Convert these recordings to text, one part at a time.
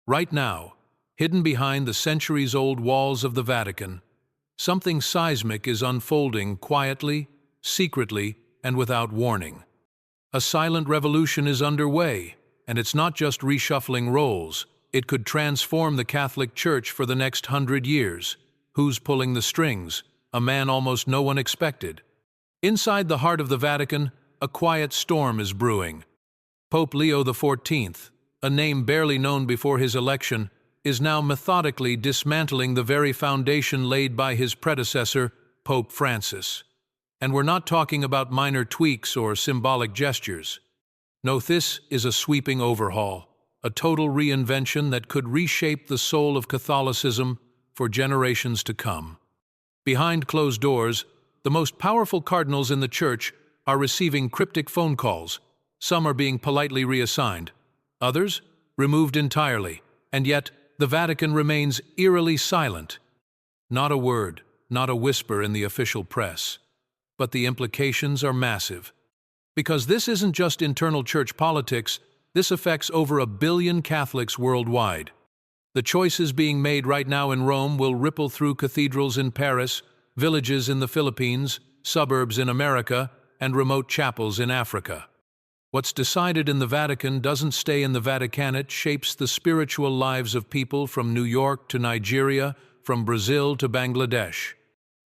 Right now, hidden behind the centuries-old walls of the Vatican, something seismic is unfolding quietly, secretly, and without warning. A silent revolution is underway, and it's not just reshuffling roles. It could transform the Catholic Church for the next 100 years. Who's pulling the strings? A man almost no one expected. Inside the heart of the Vatican, a quiet storm is brewing. Pope Leo XIV, a name barely known before his election, is now methodically dismantling the very foundation laid by his predecessor, Pope Francis. And we're not talking about minor tweaks or symbolic gestures. No, this is a sweeping overhaul, a total reinvention that could reshape the soul of Catholicism for generations to come. Behind closed doors, the most powerful cardinals in the Church are receiving cryptic phone calls. Some are being politely reassigned, others removed entirely, and yet the Vatican remains eerily silent. Not a word, not a whisper in the official press. But the implications are massive. Because this isn't just internal church politics, this affects over 1 billion Catholics worldwide. The choices being made right now in Rome will ripple through cathedrals in Paris, villages in the Philippines, suburbs in America, and remote chapels in Africa. What's decided in the Vatican doesn't stay in the Vatican. It shapes the spiritual lives of people from New York to Nigeria, from Brazil to Bangladesh.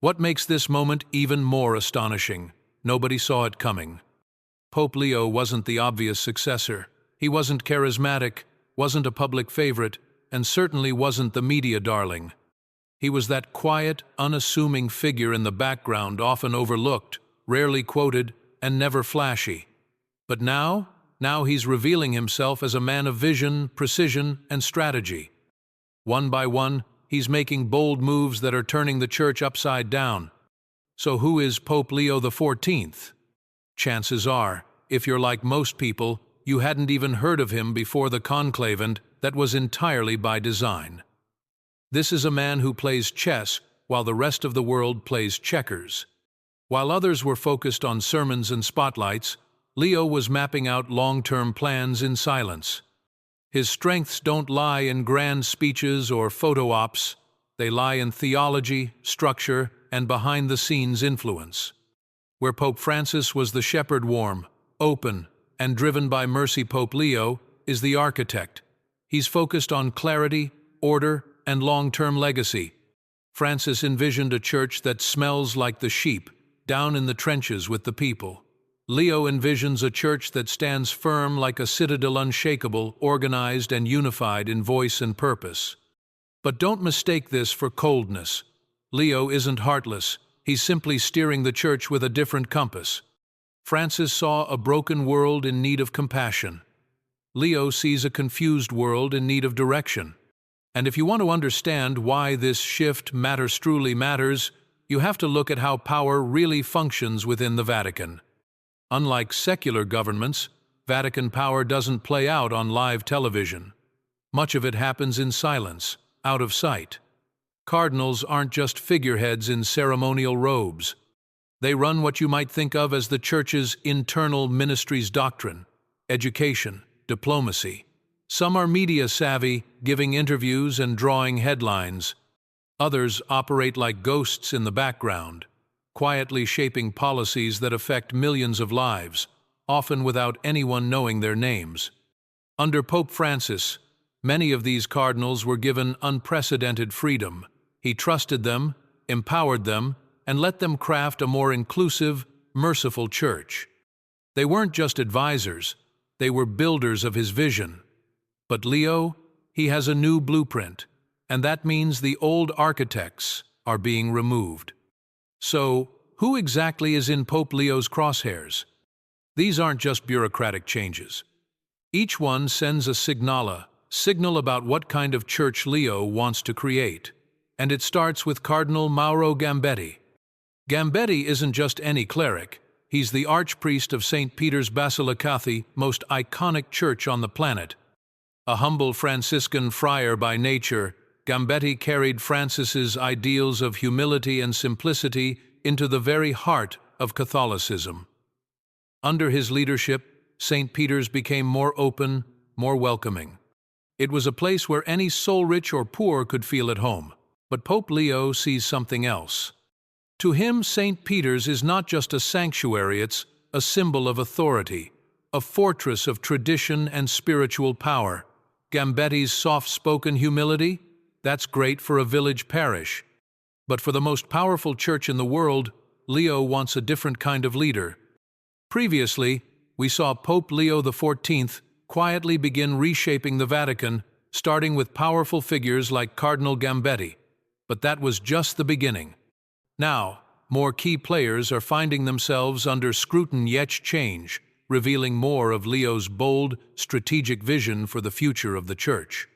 What makes this moment even more astonishing? Nobody saw it coming. Pope Leo wasn't the obvious successor. He wasn't charismatic, wasn't a public favorite, and certainly wasn't the media darling. He was that quiet, unassuming figure in the background, often overlooked, rarely quoted, and never flashy. But now he's revealing himself as a man of vision, precision, and strategy. One by one, he's making bold moves that are turning the Church upside down. So who is Pope Leo XIV? Chances are, if you're like most people, you hadn't even heard of him before the conclave, and that was entirely by design. This is a man who plays chess while the rest of the world plays checkers. While others were focused on sermons and spotlights, Leo was mapping out long-term plans in silence. His strengths don't lie in grand speeches or photo ops. They lie in theology, structure, and behind-the-scenes influence. Where Pope Francis was the shepherd, warm, open, and driven by mercy, Pope Leo is the architect. He's focused on clarity, order, and long-term legacy. Francis envisioned a church that smells like the sheep, down in the trenches with the people. Leo envisions a church that stands firm like a citadel, unshakable, organized, and unified in voice and purpose. But don't mistake this for coldness. Leo isn't heartless. He's simply steering the Church with a different compass. Francis saw a broken world in need of compassion. Leo sees a confused world in need of direction. And if you want to understand why this shift truly matters, you have to look at how power really functions within the Vatican. Unlike secular governments, Vatican power doesn't play out on live television. Much of it happens in silence, out of sight. Cardinals aren't just figureheads in ceremonial robes. They run what you might think of as the Church's internal ministries: doctrine, education, diplomacy. Some are media-savvy, giving interviews and drawing headlines. Others operate like ghosts in the background, quietly shaping policies that affect millions of lives, often without anyone knowing their names. Under Pope Francis, many of these cardinals were given unprecedented freedom. He trusted them, empowered them, and let them craft a more inclusive, merciful church. They weren't just advisors, they were builders of his vision. But Leo, he has a new blueprint, and that means the old architects are being removed. So, who exactly is in Pope Leo's crosshairs? These aren't just bureaucratic changes. Each one sends a signal about what kind of church Leo wants to create. And it starts with Cardinal Mauro Gambetti. Gambetti isn't just any cleric. He's the archpriest of St. Peter's Basilica, the most iconic church on the planet. A humble Franciscan friar by nature, Gambetti carried Francis's ideals of humility and simplicity into the very heart of Catholicism. Under his leadership, St. Peter's became more open, more welcoming. It was a place where any soul rich or poor could feel at home. But Pope Leo sees something else. To him, St. Peter's is not just a sanctuary, it's a symbol of authority, a fortress of tradition and spiritual power. Gambetti's soft-spoken humility? That's great for a village parish. But for the most powerful church in the world, Leo wants a different kind of leader. Previously, we saw Pope Leo XIV quietly begin reshaping the Vatican, starting with powerful figures like Cardinal Gambetti. But that was just the beginning. Now, more key players are finding themselves under scrutiny yet change, revealing more of Leo's bold, strategic vision for the future of the Church.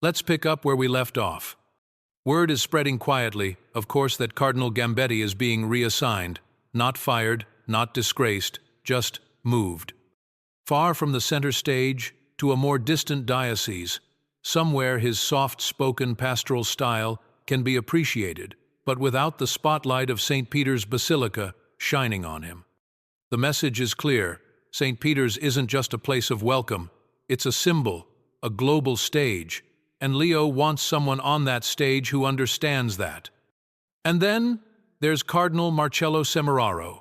Let's pick up where we left off. Word is spreading quietly, of course, that Cardinal Gambetti is being reassigned, not fired, not disgraced, just moved. Far from the center stage, to a more distant diocese, somewhere his soft-spoken pastoral style can be appreciated, but without the spotlight of St. Peter's Basilica shining on him. The message is clear. St. Peter's isn't just a place of welcome, it's a symbol, a global stage, and Leo wants someone on that stage who understands that. And then there's Cardinal Marcello Semeraro.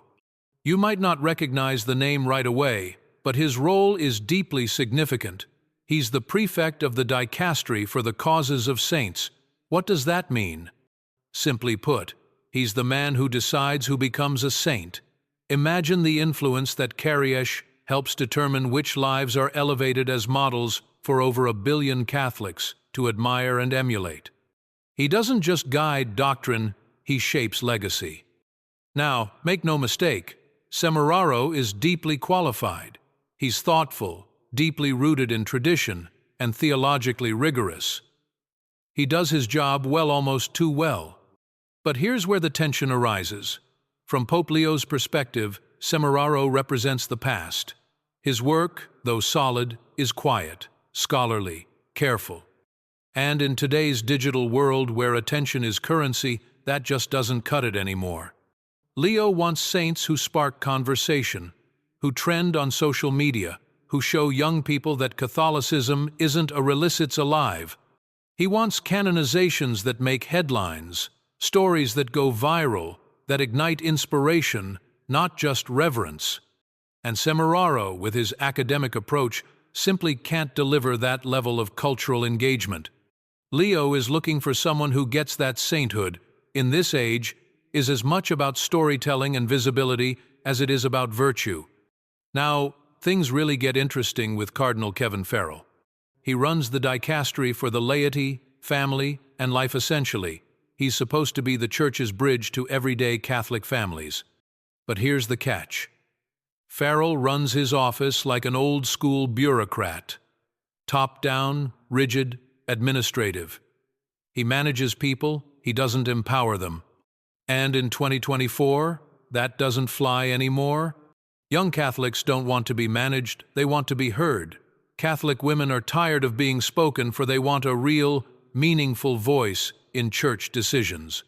You might not recognize the name right away, but his role is deeply significant. He's the prefect of the dicastery for the causes of saints. What does that mean? Simply put, he's the man who decides who becomes a saint. Imagine the influence that Kyrios helps determine which lives are elevated as models for over 1 billion Catholics to admire and emulate. He doesn't just guide doctrine, he shapes legacy. Now, make no mistake, Semeraro is deeply qualified. He's thoughtful, deeply rooted in tradition, and theologically rigorous. He does his job well, almost too well. But here's where the tension arises. From Pope Leo's perspective, Semeraro represents the past. His work, though solid, is quiet, scholarly, careful. And in today's digital world where attention is currency, that just doesn't cut it anymore. Leo wants saints who spark conversation, who trend on social media, who show young people that Catholicism isn't a religion, it's alive. He wants canonizations that make headlines, stories that go viral, that ignite inspiration, not just reverence. And Semeraro, with his academic approach, simply can't deliver that level of cultural engagement. Leo is looking for someone who gets that sainthood, in this age, is as much about storytelling and visibility as it is about virtue. Now, things really get interesting with Cardinal Kevin Farrell. He runs the dicastery for the laity, family, and life essentially. He's supposed to be the Church's bridge to everyday Catholic families. But here's the catch. Farrell runs his office like an old-school bureaucrat. Top-down, rigid, administrative. He manages people, he doesn't empower them. And in 2024, that doesn't fly anymore. Young Catholics don't want to be managed, they want to be heard. Catholic women are tired of being spoken for, they want a real, meaningful voice in church decisions.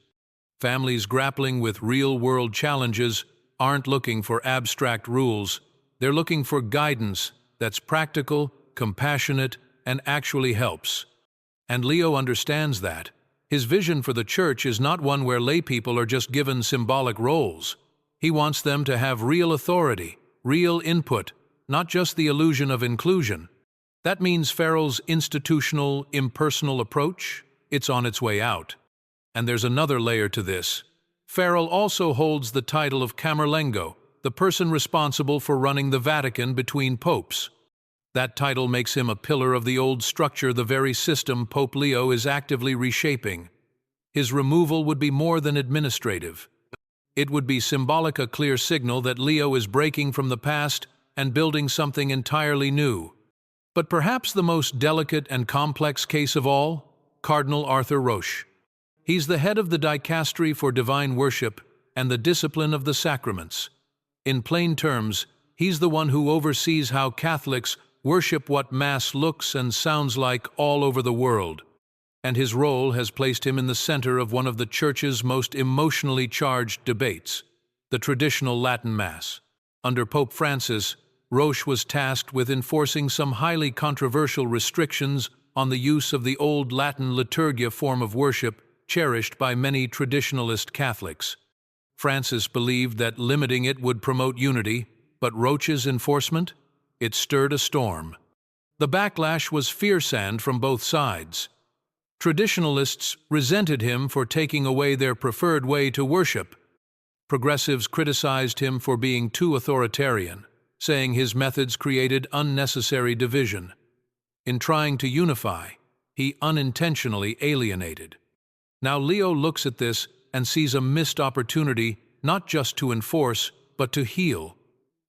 Families grappling with real-world challenges aren't looking for abstract rules, they're looking for guidance that's practical, compassionate, and actually helps. And Leo understands that. His vision for the Church is not one where laypeople are just given symbolic roles. He wants them to have real authority, real input, not just the illusion of inclusion. That means Farrell's institutional, impersonal approach, it's on its way out. And there's another layer to this. Farrell also holds the title of Camerlengo, the person responsible for running the Vatican between popes. That title makes him a pillar of the old structure, the very system Pope Leo is actively reshaping. His removal would be more than administrative. It would be symbolic, a clear signal that Leo is breaking from the past and building something entirely new. But perhaps the most delicate and complex case of all, Cardinal Arthur Roche. He's the head of the dicastery for divine worship and the discipline of the sacraments. In plain terms, he's the one who oversees how Catholics worship what Mass looks and sounds like all over the world. And his role has placed him in the center of one of the Church's most emotionally charged debates, the traditional Latin Mass. Under Pope Francis, Roche was tasked with enforcing some highly controversial restrictions on the use of the old Latin liturgia form of worship cherished by many traditionalist Catholics. Francis believed that limiting it would promote unity, but Roche's enforcement? It stirred a storm. The backlash was fierce and from both sides. Traditionalists resented him for taking away their preferred way to worship. Progressives criticized him for being too authoritarian, saying his methods created unnecessary division. In trying to unify, he unintentionally alienated. Now Leo looks at this and sees a missed opportunity not just to enforce, but to heal.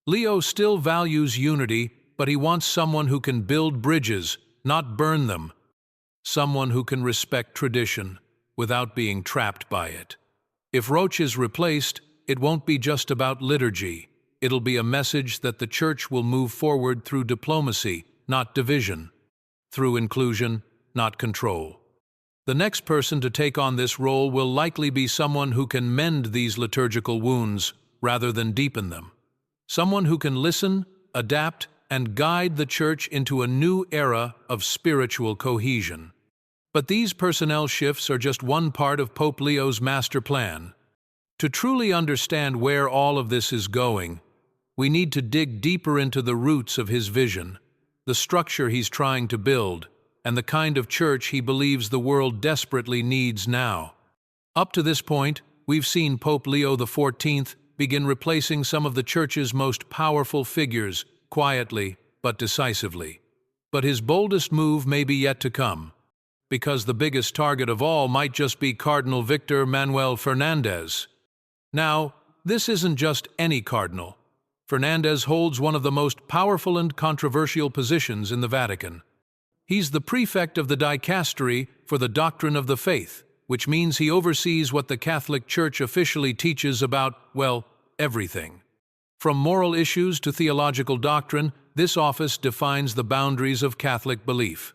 Leo still values unity, but he wants someone who can build bridges, not burn them. Someone who can respect tradition without being trapped by it. If Roche is replaced, it won't be just about liturgy. It'll be a message that the Church will move forward through diplomacy, not division. Through inclusion, not control. The next person to take on this role will likely be someone who can mend these liturgical wounds rather than deepen them. Someone who can listen, adapt, and guide the Church into a new era of spiritual cohesion. But these personnel shifts are just one part of Pope Leo's master plan. To truly understand where all of this is going, we need to dig deeper into the roots of his vision, the structure he's trying to build, and the kind of church he believes the world desperately needs now. Up to this point, we've seen Pope Leo XIV begin replacing some of the Church's most powerful figures, quietly but decisively. But his boldest move may be yet to come, because the biggest target of all might just be Cardinal Victor Manuel Fernandez. Now, this isn't just any cardinal. Fernandez holds one of the most powerful and controversial positions in the Vatican. He's the prefect of the dicastery for the doctrine of the faith, which means he oversees what the Catholic Church officially teaches about, well, everything. From moral issues to theological doctrine, this office defines the boundaries of Catholic belief.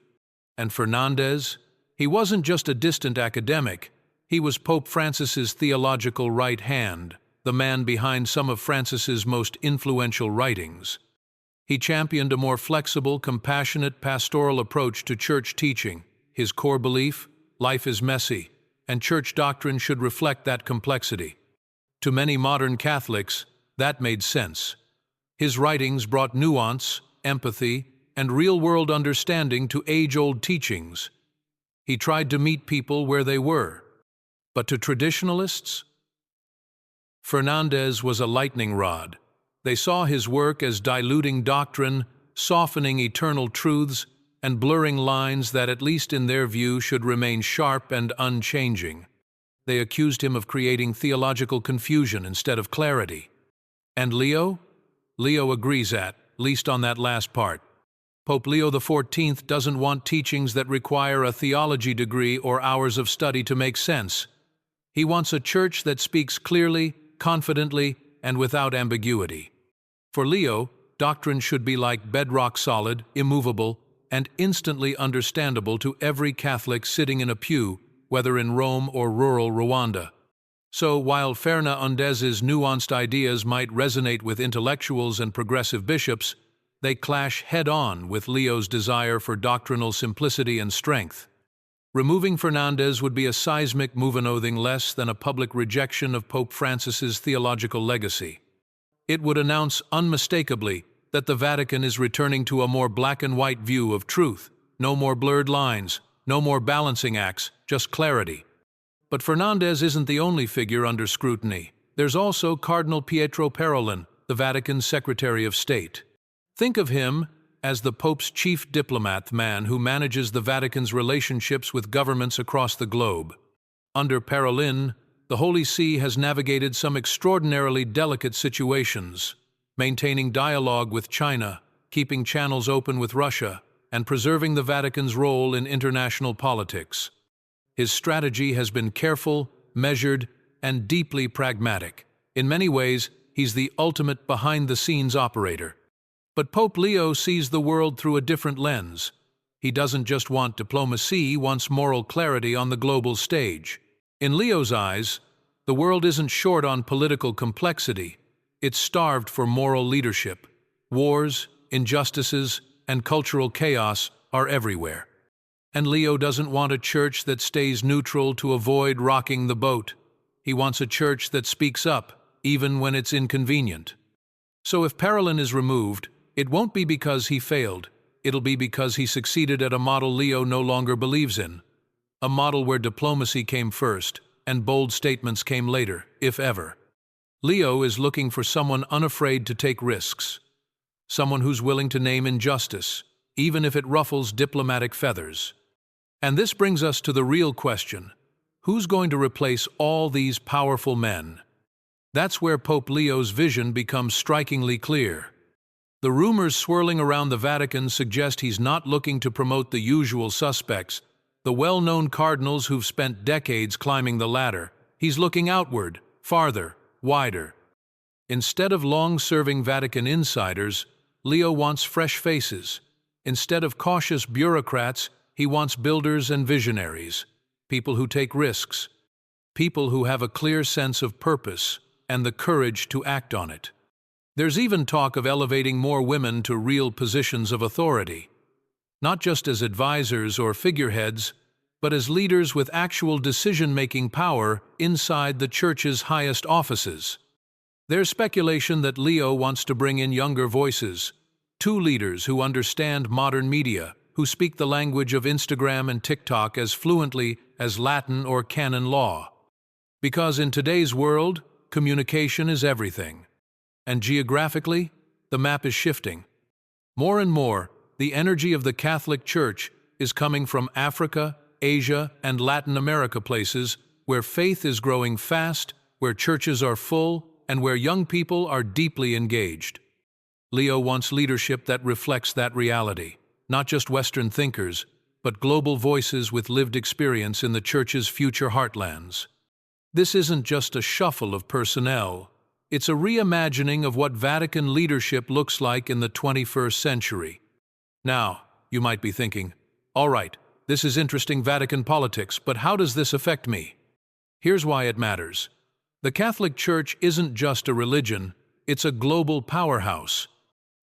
And Fernandez? He wasn't just a distant academic. He was Pope Francis's theological right hand, the man behind some of Francis's most influential writings. He championed a more flexible, compassionate, pastoral approach to church teaching. His core belief, life is messy, and church doctrine should reflect that complexity. To many modern Catholics, that made sense. His writings brought nuance, empathy, and real-world understanding to age-old teachings. He tried to meet people where they were. But to traditionalists, Fernandez was a lightning rod. They saw his work as diluting doctrine, softening eternal truths, and blurring lines that, at least in their view, should remain sharp and unchanging. They accused him of creating theological confusion instead of clarity. And Leo? Leo agrees at least on that last part. Pope Leo XIV doesn't want teachings that require a theology degree or hours of study to make sense. He wants a church that speaks clearly, confidently, and without ambiguity. For Leo, doctrine should be like bedrock solid, immovable, and instantly understandable to every Catholic sitting in a pew, whether in Rome or rural Rwanda. So, while Fernandez's nuanced ideas might resonate with intellectuals and progressive bishops, they clash head-on with Leo's desire for doctrinal simplicity and strength. Removing Fernandez would be a seismic move, nothing less than a public rejection of Pope Francis's theological legacy. It would announce unmistakably that the Vatican is returning to a more black-and-white view of truth. No more blurred lines, no more balancing acts, just clarity. But Fernandez isn't the only figure under scrutiny. There's also Cardinal Pietro Parolin, the Vatican's Secretary of State. Think of him as the Pope's chief diplomat, the man who manages the Vatican's relationships with governments across the globe. Under Parolin, the Holy See has navigated some extraordinarily delicate situations, maintaining dialogue with China, keeping channels open with Russia, and preserving the Vatican's role in international politics. His strategy has been careful, measured, and deeply pragmatic. In many ways, he's the ultimate behind-the-scenes operator. But Pope Leo sees the world through a different lens. He doesn't just want diplomacy, he wants moral clarity on the global stage. In Leo's eyes, the world isn't short on political complexity. It's starved for moral leadership. Wars, injustices, and cultural chaos are everywhere. And Leo doesn't want a church that stays neutral to avoid rocking the boat. He wants a church that speaks up, even when it's inconvenient. So if Parolin is removed, it won't be because he failed. It'll be because he succeeded at a model Leo no longer believes in. A model where diplomacy came first, and bold statements came later, if ever. Leo is looking for someone unafraid to take risks. Someone who's willing to name injustice, even if it ruffles diplomatic feathers. And this brings us to the real question: who's going to replace all these powerful men? That's where Pope Leo's vision becomes strikingly clear. The rumors swirling around the Vatican suggest he's not looking to promote the usual suspects, the well-known cardinals who've spent decades climbing the ladder. He's looking outward, farther, wider. Instead of long-serving Vatican insiders, Leo wants fresh faces. Instead of cautious bureaucrats, he wants builders and visionaries, people who take risks, people who have a clear sense of purpose and the courage to act on it. There's even talk of elevating more women to real positions of authority, not just as advisors or figureheads, but as leaders with actual decision-making power inside the Church's highest offices. There's speculation that Leo wants to bring in younger voices, two leaders who understand modern media, who speak the language of Instagram and TikTok as fluently as Latin or canon law. Because in today's world, communication is everything. And geographically, the map is shifting. More and more, the energy of the Catholic Church is coming from Africa, Asia, and Latin America, places where faith is growing fast, where churches are full, and where young people are deeply engaged. Leo wants leadership that reflects that reality. Not just Western thinkers, but global voices with lived experience in the Church's future heartlands. This isn't just a shuffle of personnel. It's a reimagining of what Vatican leadership looks like in the 21st century. Now, you might be thinking, all right, this is interesting Vatican politics, but how does this affect me? Here's why it matters. The Catholic Church isn't just a religion, it's a global powerhouse.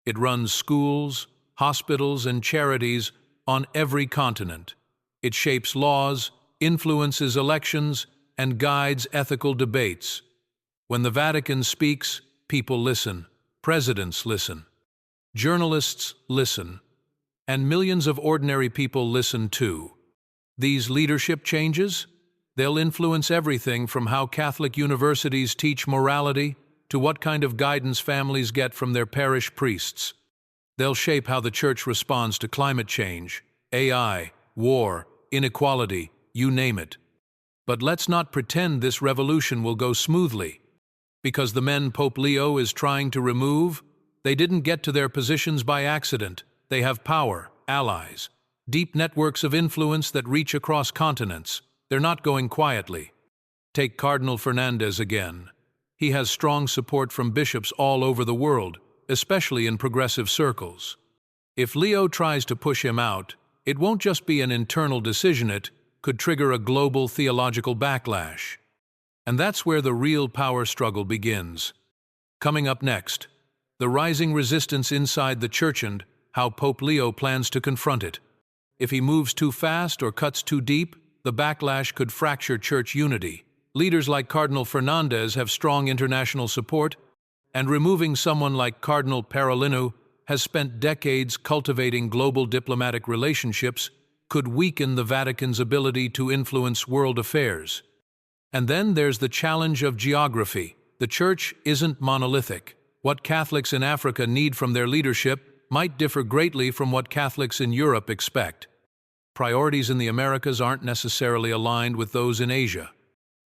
It runs schools, hospitals, and charities on every continent. It shapes laws, influences elections, and guides ethical debates. When the Vatican speaks, people listen, presidents listen, journalists listen, and millions of ordinary people listen too. These leadership changes, they'll influence everything from how Catholic universities teach morality to what kind of guidance families get from their parish priests. They'll shape how the Church responds to climate change, AI, war, inequality, you name it. But let's not pretend this revolution will go smoothly. Because the men Pope Leo is trying to remove, they didn't get to their positions by accident. They have power, allies, deep networks of influence that reach across continents. They're not going quietly. Take Cardinal Fernandez again. He has strong support from bishops all over the world, especially in progressive circles. If Leo tries to push him out, it won't just be an internal decision, it could trigger a global theological backlash. And that's where the real power struggle begins. Coming up next, the rising resistance inside the Church and how Pope Leo plans to confront it. If he moves too fast or cuts too deep, the backlash could fracture Church unity. Leaders like Cardinal Fernandez have strong international support, and removing someone like Cardinal Parolin has spent decades cultivating global diplomatic relationships could weaken the Vatican's ability to influence world affairs. And then there's the challenge of geography. The Church isn't monolithic. What Catholics in Africa need from their leadership might differ greatly from what Catholics in Europe expect. Priorities in the Americas aren't necessarily aligned with those in Asia.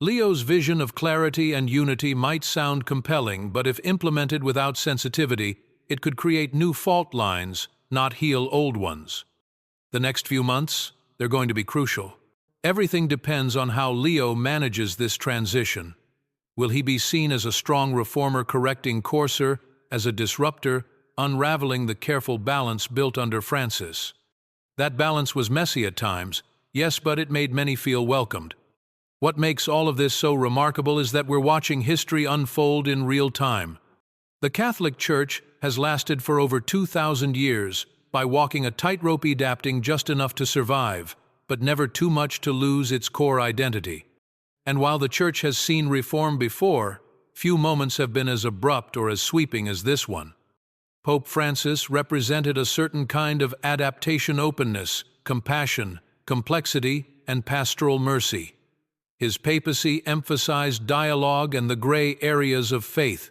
Leo's vision of clarity and unity might sound compelling, but if implemented without sensitivity, it could create new fault lines, not heal old ones. The next few months, they're going to be crucial. Everything depends on how Leo manages this transition. Will he be seen as a strong reformer correcting courser, as a disruptor, unraveling the careful balance built under Francis? That balance was messy at times, yes, but it made many feel welcomed. What makes all of this so remarkable is that we're watching history unfold in real time. The Catholic Church has lasted for over 2,000 years, by walking a tightrope, adapting just enough to survive, but never too much to lose its core identity. And while the Church has seen reform before, few moments have been as abrupt or as sweeping as this one. Pope Francis represented a certain kind of adaptation, openness, compassion, complexity, and pastoral mercy. His papacy emphasized dialogue and the gray areas of faith.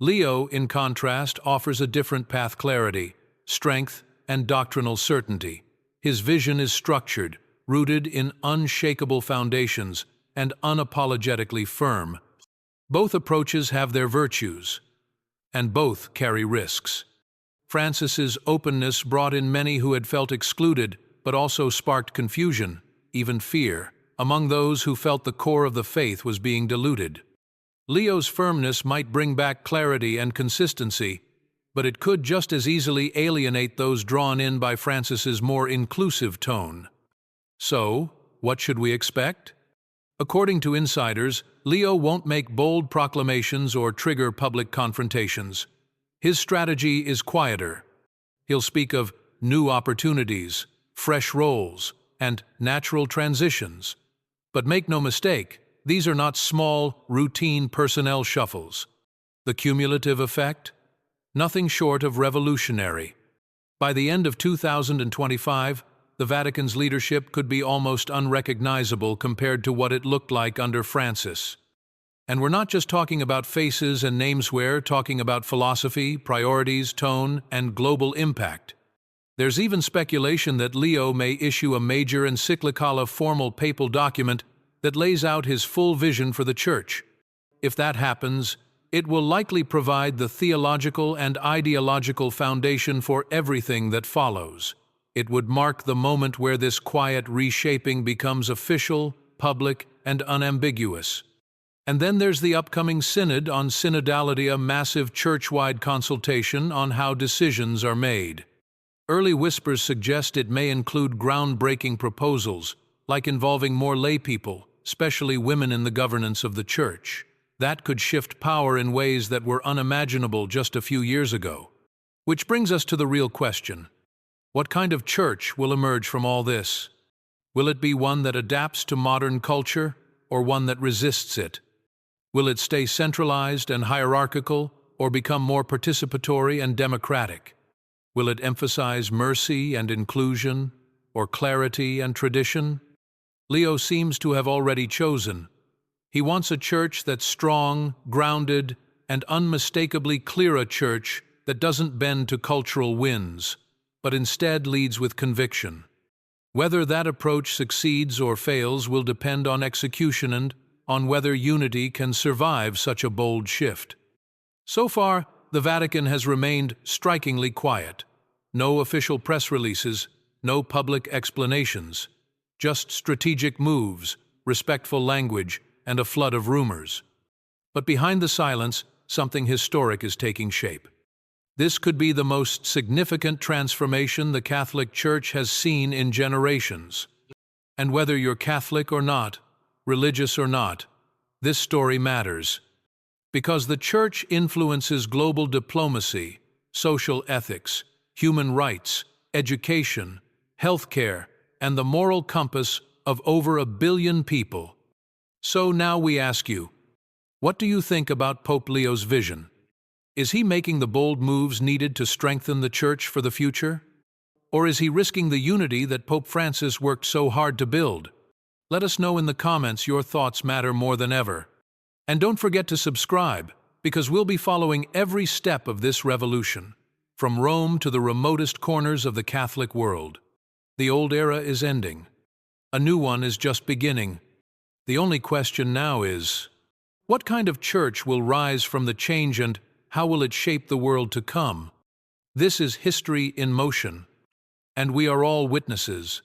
Leo, in contrast, offers a different path: clarity, strength, and doctrinal certainty. His vision is structured, rooted in unshakable foundations, and unapologetically firm. Both approaches have their virtues, and both carry risks. Francis's openness brought in many who had felt excluded, but also sparked confusion, even fear, among those who felt the core of the faith was being diluted. Leo's firmness might bring back clarity and consistency, but it could just as easily alienate those drawn in by Francis's more inclusive tone. So, what should we expect? According to insiders, Leo won't make bold proclamations or trigger public confrontations. His strategy is quieter. He'll speak of new opportunities, fresh roles, and natural transitions. But make no mistake, these are not small, routine personnel shuffles. The cumulative effect? Nothing short of revolutionary. By the end of 2025, the Vatican's leadership could be almost unrecognizable compared to what it looked like under Francis. And we're not just talking about faces and names, we're talking about philosophy, priorities, tone, and global impact. There's even speculation that Leo may issue a major encyclical, a formal papal document that lays out his full vision for the Church. If that happens, it will likely provide the theological and ideological foundation for everything that follows. It would mark the moment where this quiet reshaping becomes official, public, and unambiguous. And then there's the upcoming Synod on Synodality, a massive church-wide consultation on how decisions are made. Early whispers suggest it may include groundbreaking proposals, like involving more laypeople, especially women, in the governance of the Church. That could shift power in ways that were unimaginable just a few years ago. Which brings us to the real question. What kind of church will emerge from all this? Will it be one that adapts to modern culture, or one that resists it? Will it stay centralized and hierarchical, or become more participatory and democratic? Will it emphasize mercy and inclusion, or clarity and tradition? Leo seems to have already chosen. He wants a church that's strong, grounded, and unmistakably clear, a church that doesn't bend to cultural winds, but instead leads with conviction. Whether that approach succeeds or fails will depend on execution and on whether unity can survive such a bold shift. So far, the Vatican has remained strikingly quiet. No official press releases, no public explanations, just strategic moves, respectful language, and a flood of rumors. But behind the silence, something historic is taking shape. This could be the most significant transformation the Catholic Church has seen in generations. And whether you're Catholic or not, religious or not, this story matters. Because the Church influences global diplomacy, social ethics, human rights, education, healthcare, and the moral compass of over 1 billion people. So now we ask you, what do you think about Pope Leo's vision? Is he making the bold moves needed to strengthen the Church for the future? Or is he risking the unity that Pope Francis worked so hard to build? Let us know in the comments. Your thoughts matter more than ever. And don't forget to subscribe, because we'll be following every step of this revolution, from Rome to the remotest corners of the Catholic world. The old era is ending. A new one is just beginning. The only question now is, what kind of church will rise from the change, and how will it shape the world to come? This is history in motion, and we are all witnesses.